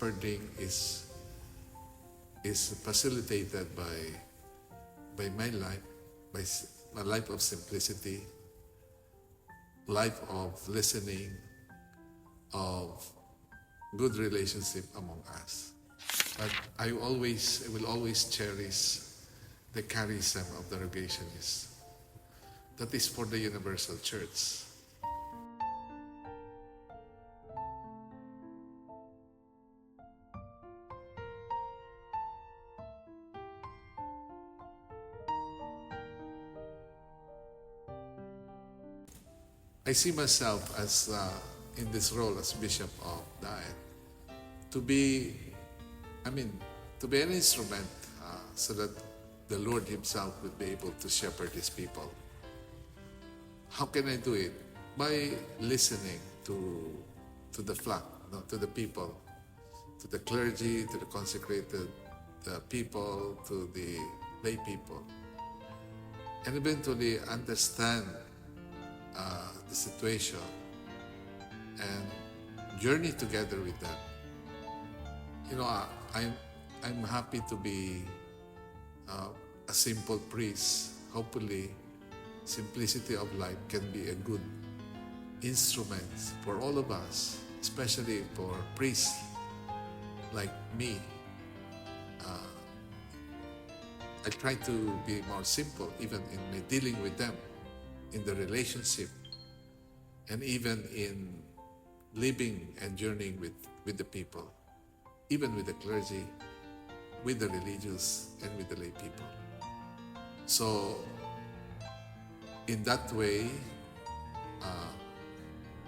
shepherding is facilitated by my life, by my life of simplicity, life of listening, of good relationship among us. But I will always cherish the charism of the Rogationist. That is for the universal church. I see myself as in this role as Bishop of Daet to be an instrument so that the Lord Himself will be able to shepherd His people. How can I do it? By listening to the flock, to the people, to the clergy, to the consecrated people, to the lay people, and eventually understand the situation and journey together with them. I'm happy to be a simple priest. Hopefully, simplicity of life can be a good instrument for all of us, especially for priests like me. I try to be more simple even in my dealing with them, in the relationship, and even in living and journeying with the people, even with the clergy, with the religious, and with the lay people. So, in that way,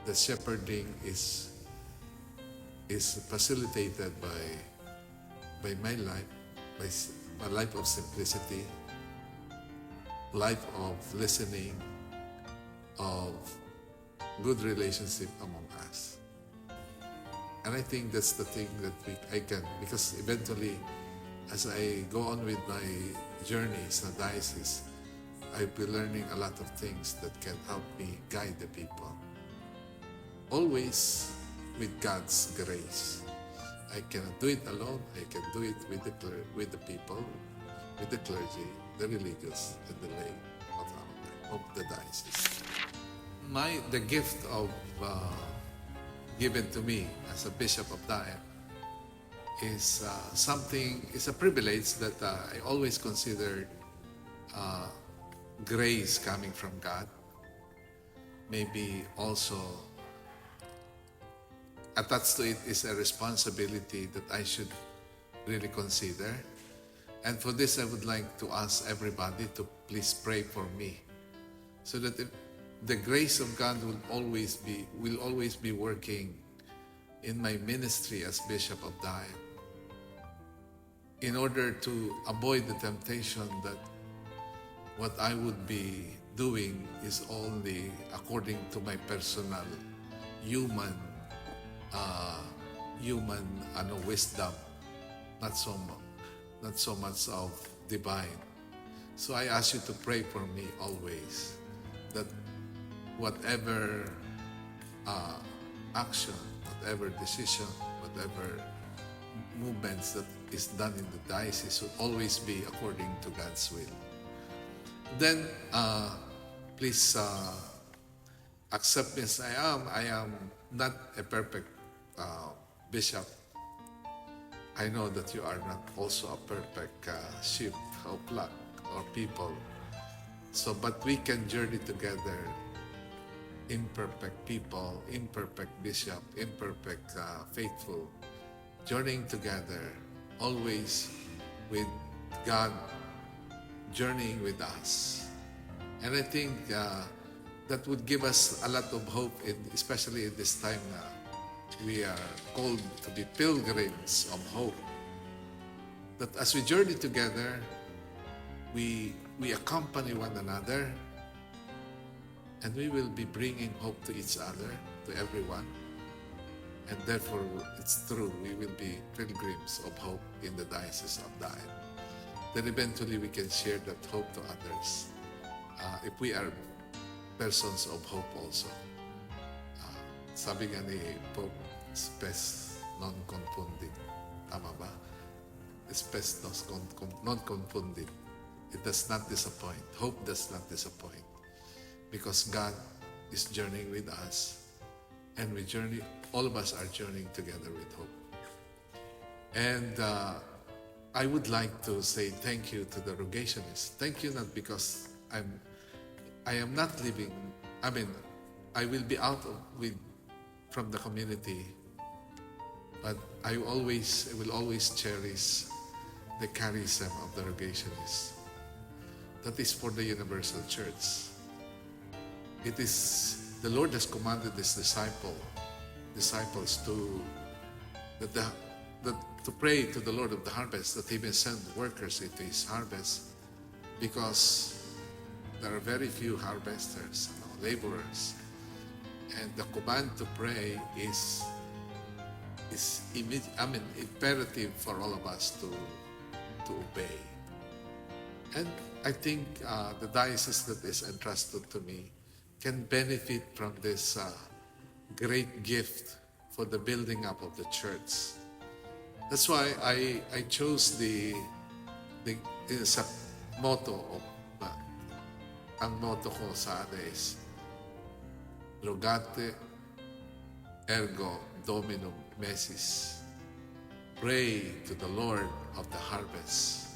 the shepherding is facilitated by my life, by a life of simplicity, life of listening, of good relationship among us. And I think that's the thing that I can, because eventually, as I go on with my journeys in the diocese, I'll be learning a lot of things that can help me guide the people. Always with God's grace. I cannot do it alone. I can do it with the people, with the clergy, the religious, and the lay of the diocese. The gift of given to me as a Bishop of Daet is a privilege that I always considered grace coming from God. Maybe also attached to it is a responsibility that I should really consider. And for this, I would like to ask everybody to please pray for me, so that the grace of God will always be working in my ministry as Bishop of Daet, in order to avoid the temptation that what I would be doing is only according to my personal human wisdom, not so much of divine. So I ask you to pray for me always, that whatever action, whatever decision, whatever movements that is done in the diocese will always be according to God's will. Then, please accept me as I am. I am not a perfect bishop. I know that you are not also a perfect sheep or flock or people. So, but we can journey together, imperfect people, imperfect bishop, imperfect faithful, journeying together, always with God journeying with us. And I think that would give us a lot of hope, especially in this time na we are called to be pilgrims of hope. That as we journey together, we accompany one another, and we will be bringing hope to each other, to everyone. And therefore, it's true, we will be pilgrims of hope in the Diocese of Daet. Then eventually we can share that hope to others if we are persons of hope also. Sabi nga ni Pope, spes non confunding. Espestos, non confunded. It does not disappoint. Hope does not disappoint. Because God is journeying with us, and all of us are journeying together with hope. And I would like to say thank you to the Rogationists. Thank you not because I am not living, I will be out from the community, but I will always cherish the charism of the Rogationists. That is for the universal church. It is, the Lord has commanded His disciples to pray to the Lord of the harvest that He may send workers into His harvest, because there are very few harvesters, laborers. And the command to pray is imperative for all of us to obey. And I think the diocese that is entrusted to me can benefit from this great gift for the building up of the church. That's why I chose the motto of ang motto ko sa is Rogate Ergo Dominum Messis. Pray to the Lord of the harvest,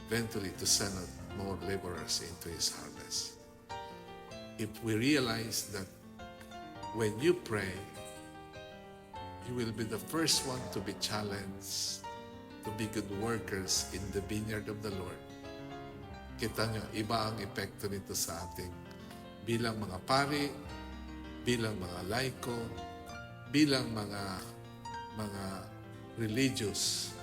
eventually to send more laborers into His harvest. If we realize that when you pray, you will be the first one to be challenged to be good workers in the vineyard of the Lord. Kita nyo, iba ang epekto nito sa ating bilang mga pari, bilang mga laiko, bilang mga religious,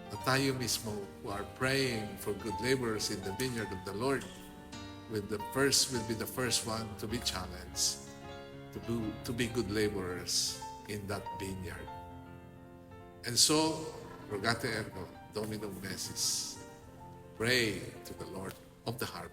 na tayo mismo who are praying for good laborers in the vineyard of the Lord will be the first one to be challenged to be good laborers in that vineyard. And so, Rogate Ergo Dominum Messis, pray to the Lord of the harvest.